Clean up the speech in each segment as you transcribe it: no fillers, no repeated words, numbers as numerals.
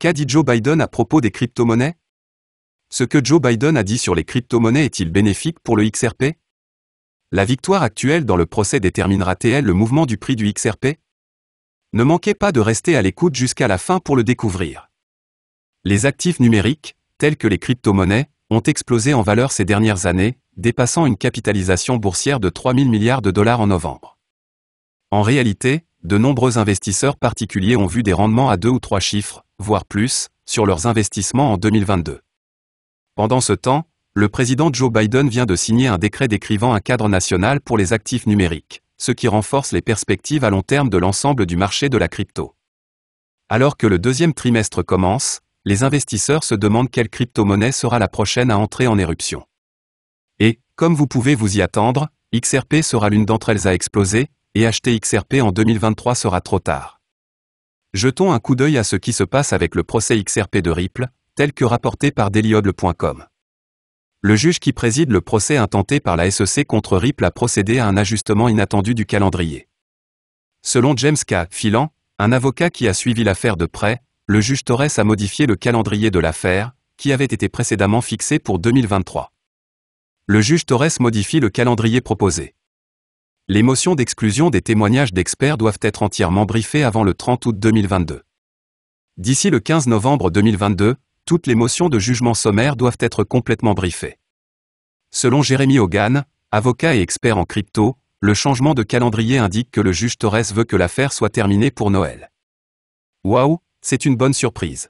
Qu'a dit Joe Biden à propos des crypto-monnaies? Ce que Joe Biden a dit sur les crypto-monnaies est-il bénéfique pour le XRP? La victoire actuelle dans le procès déterminera-t-elle le mouvement du prix du XRP? Ne manquez pas de rester à l'écoute jusqu'à la fin pour le découvrir. Les actifs numériques, tels que les crypto-monnaies, ont explosé en valeur ces dernières années, dépassant une capitalisation boursière de 3 000 milliards de dollars en novembre. En réalité, de nombreux investisseurs particuliers ont vu des rendements à 2 ou 3 chiffres, voire plus, sur leurs investissements en 2022. Pendant ce temps, le président Joe Biden vient de signer un décret décrivant un cadre national pour les actifs numériques, ce qui renforce les perspectives à long terme de l'ensemble du marché de la crypto. Alors que le deuxième trimestre commence, les investisseurs se demandent quelle crypto-monnaie sera la prochaine à entrer en éruption. Et, comme vous pouvez vous y attendre, XRP sera l'une d'entre elles à exploser, et acheter XRP en 2023 sera trop tard. Jetons un coup d'œil à ce qui se passe avec le procès XRP de Ripple, tel que rapporté par dailyhodl.com. Le juge qui préside le procès intenté par la SEC contre Ripple a procédé à un ajustement inattendu du calendrier. Selon James K. Phelan, un avocat qui a suivi l'affaire de près, le juge Torres a modifié le calendrier de l'affaire, qui avait été précédemment fixé pour 2023. Le juge Torres modifie le calendrier proposé. Les motions d'exclusion des témoignages d'experts doivent être entièrement briefées avant le 30 août 2022. D'ici le 15 novembre 2022, toutes les motions de jugement sommaire doivent être complètement briefées. Selon Jeremy Hogan, avocat et expert en crypto, le changement de calendrier indique que le juge Torres veut que l'affaire soit terminée pour Noël. Waouh, c'est une bonne surprise.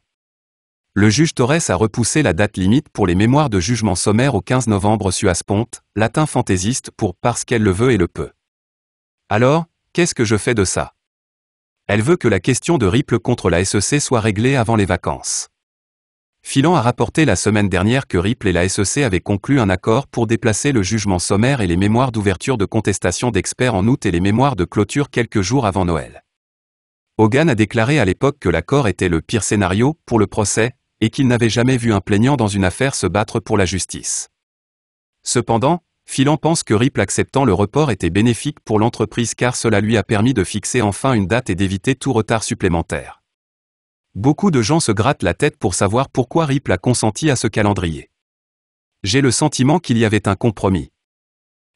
Le juge Torres a repoussé la date limite pour les mémoires de jugement sommaire au 15 novembre suaspont, latin fantaisiste pour parce qu'elle le veut et le peut. Alors, qu'est-ce que je fais de ça? Elle veut que la question de Ripple contre la SEC soit réglée avant les vacances. Phelan a rapporté la semaine dernière que Ripple et la SEC avaient conclu un accord pour déplacer le jugement sommaire et les mémoires d'ouverture de contestation d'experts en août et les mémoires de clôture quelques jours avant Noël. Hogan a déclaré à l'époque que l'accord était le pire scénario pour le procès, et qu'il n'avait jamais vu un plaignant dans une affaire se battre pour la justice. Cependant, Phelan pense que Ripple acceptant le report était bénéfique pour l'entreprise car cela lui a permis de fixer enfin une date et d'éviter tout retard supplémentaire. Beaucoup de gens se grattent la tête pour savoir pourquoi Ripple a consenti à ce calendrier. J'ai le sentiment qu'il y avait un compromis.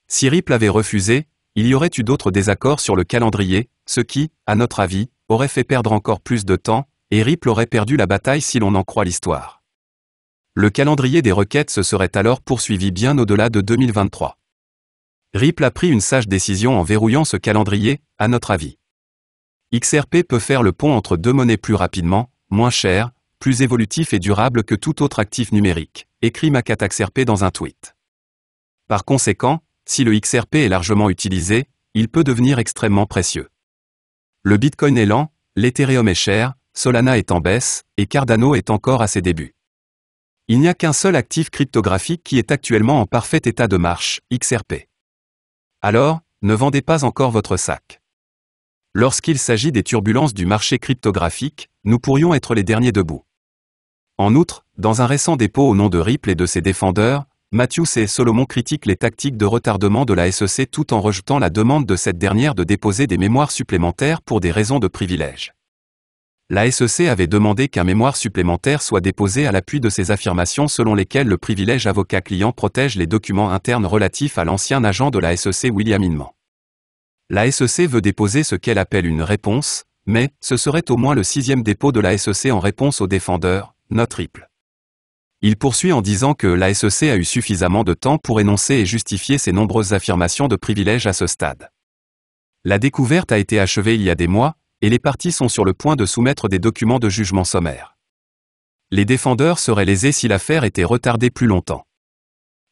Si Ripple avait refusé, il y aurait eu d'autres désaccords sur le calendrier, ce qui, à notre avis, aurait fait perdre encore plus de temps, et Ripple aurait perdu la bataille si l'on en croit l'histoire. Le calendrier des requêtes se serait alors poursuivi bien au-delà de 2023. Ripple a pris une sage décision en verrouillant ce calendrier, à notre avis. XRP peut faire le pont entre deux monnaies plus rapidement, moins cher, plus évolutif et durable que tout autre actif numérique, écrit McAtaxRP dans un tweet. Par conséquent, si le XRP est largement utilisé, il peut devenir extrêmement précieux. Le Bitcoin est lent, l'Ethereum est cher, Solana est en baisse, et Cardano est encore à ses débuts. Il n'y a qu'un seul actif cryptographique qui est actuellement en parfait état de marche, XRP. Alors, ne vendez pas encore votre sac. Lorsqu'il s'agit des turbulences du marché cryptographique, nous pourrions être les derniers debout. En outre, dans un récent dépôt au nom de Ripple et de ses défendeurs, Matthews et Solomon critiquent les tactiques de retardement de la SEC tout en rejetant la demande de cette dernière de déposer des mémoires supplémentaires pour des raisons de privilège. La SEC avait demandé qu'un mémoire supplémentaire soit déposé à l'appui de ses affirmations selon lesquelles le privilège avocat-client protège les documents internes relatifs à l'ancien agent de la SEC William Inman. La SEC veut déposer ce qu'elle appelle une réponse, mais ce serait au moins le 6e dépôt de la SEC en réponse aux défendeurs, note Ripple. Il poursuit en disant que la SEC a eu suffisamment de temps pour énoncer et justifier ses nombreuses affirmations de privilège à ce stade. La découverte a été achevée il y a des mois, et les parties sont sur le point de soumettre des documents de jugement sommaire. Les défendeurs seraient lésés si l'affaire était retardée plus longtemps.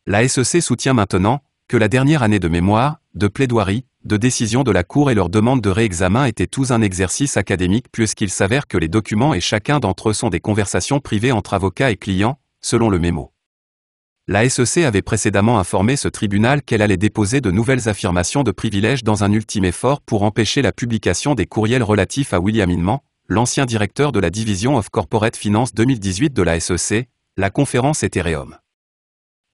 La SEC soutient maintenant que la dernière année de mémoire, de plaidoirie, de décision de la Cour et leur demande de réexamen étaient tous un exercice académique puisqu'il s'avère que les documents et chacun d'entre eux sont des conversations privées entre avocats et clients, selon le mémo. La SEC avait précédemment informé ce tribunal qu'elle allait déposer de nouvelles affirmations de privilège dans un ultime effort pour empêcher la publication des courriels relatifs à William Inman, l'ancien directeur de la Division of Corporate Finance 2018 de la SEC, la conférence Ethereum.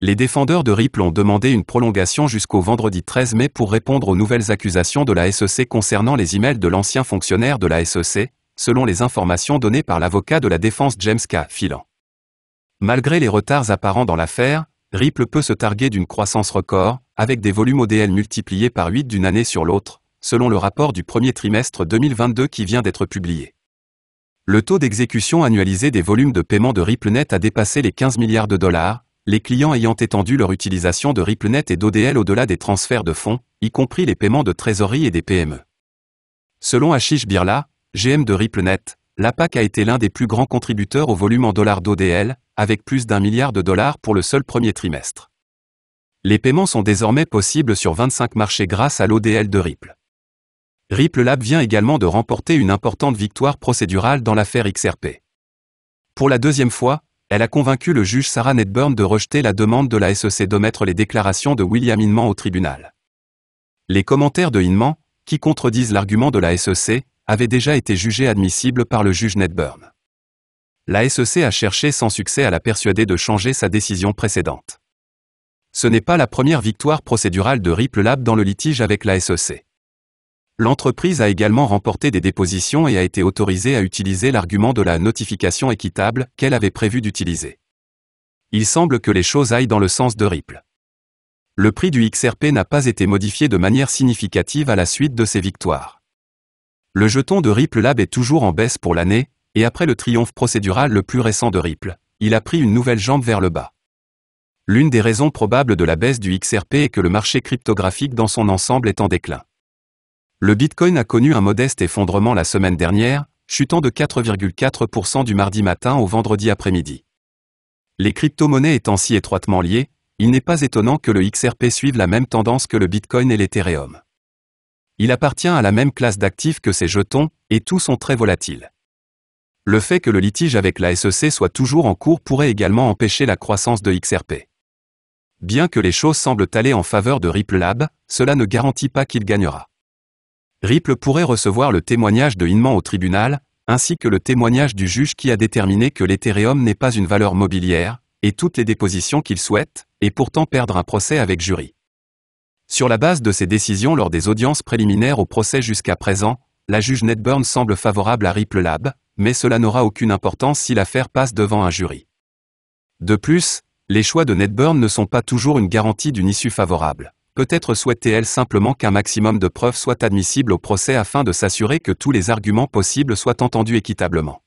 Les défendeurs de Ripple ont demandé une prolongation jusqu'au vendredi 13 mai pour répondre aux nouvelles accusations de la SEC concernant les emails de l'ancien fonctionnaire de la SEC, selon les informations données par l'avocat de la défense James K. Phelan. Malgré les retards apparents dans l'affaire, Ripple peut se targuer d'une croissance record, avec des volumes ODL multipliés par 8 d'une année sur l'autre, selon le rapport du premier trimestre 2022 qui vient d'être publié. Le taux d'exécution annualisé des volumes de paiement de RippleNet a dépassé les 15 milliards de dollars, les clients ayant étendu leur utilisation de RippleNet et d'ODL au-delà des transferts de fonds, y compris les paiements de trésorerie et des PME. Selon Ashish Birla, GM de RippleNet, l'APAC a été l'un des plus grands contributeurs au volume en dollars d'ODL, avec plus d'1 milliard de dollars pour le seul premier trimestre. Les paiements sont désormais possibles sur 25 marchés grâce à l'ODL de Ripple. Ripple Lab vient également de remporter une importante victoire procédurale dans l'affaire XRP. Pour la deuxième fois, elle a convaincu le juge Sarah Nedburn de rejeter la demande de la SEC d'omettre les déclarations de William Inman au tribunal. Les commentaires de Inman, qui contredisent l'argument de la SEC, avaient déjà été jugés admissibles par le juge Nedburn. La SEC a cherché sans succès à la persuader de changer sa décision précédente. Ce n'est pas la première victoire procédurale de Ripple Lab dans le litige avec la SEC. L'entreprise a également remporté des dépositions et a été autorisée à utiliser l'argument de la notification équitable qu'elle avait prévu d'utiliser. Il semble que les choses aillent dans le sens de Ripple. Le prix du XRP n'a pas été modifié de manière significative à la suite de ces victoires. Le jeton de Ripple Lab est toujours en baisse pour l'année, et après le triomphe procédural le plus récent de Ripple, il a pris une nouvelle jambe vers le bas. L'une des raisons probables de la baisse du XRP est que le marché cryptographique dans son ensemble est en déclin. Le Bitcoin a connu un modeste effondrement la semaine dernière, chutant de 4,4% du mardi matin au vendredi après-midi. Les crypto-monnaies étant si étroitement liées, il n'est pas étonnant que le XRP suive la même tendance que le Bitcoin et l'Ethereum. Il appartient à la même classe d'actifs que ces jetons, et tous sont très volatiles. Le fait que le litige avec la SEC soit toujours en cours pourrait également empêcher la croissance de XRP. Bien que les choses semblent aller en faveur de Ripple Lab, cela ne garantit pas qu'il gagnera. Ripple pourrait recevoir le témoignage de Inman au tribunal, ainsi que le témoignage du juge qui a déterminé que l'Ethereum n'est pas une valeur mobilière, et toutes les dépositions qu'il souhaite, et pourtant perdre un procès avec jury. Sur la base de ces décisions lors des audiences préliminaires au procès jusqu'à présent, la juge Nedburn semble favorable à Ripple Lab, mais cela n'aura aucune importance si l'affaire passe devant un jury. De plus, les choix de Nedburn ne sont pas toujours une garantie d'une issue favorable. Peut-être souhaitait-elle simplement qu'un maximum de preuves soit admissible au procès afin de s'assurer que tous les arguments possibles soient entendus équitablement.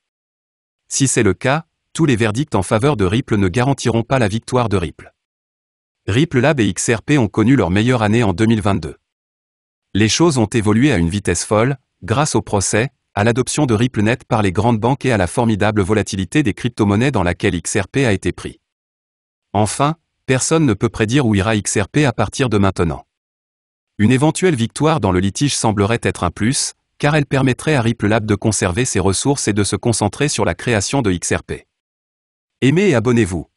Si c'est le cas, tous les verdicts en faveur de Ripple ne garantiront pas la victoire de Ripple. Ripple Lab et XRP ont connu leur meilleure année en 2022. Les choses ont évolué à une vitesse folle, grâce au procès, à l'adoption de RippleNet par les grandes banques et à la formidable volatilité des crypto-monnaies dans laquelle XRP a été pris. Enfin, personne ne peut prédire où ira XRP à partir de maintenant. Une éventuelle victoire dans le litige semblerait être un plus, car elle permettrait à Ripple Lab de conserver ses ressources et de se concentrer sur la création de XRP. Aimez et abonnez-vous.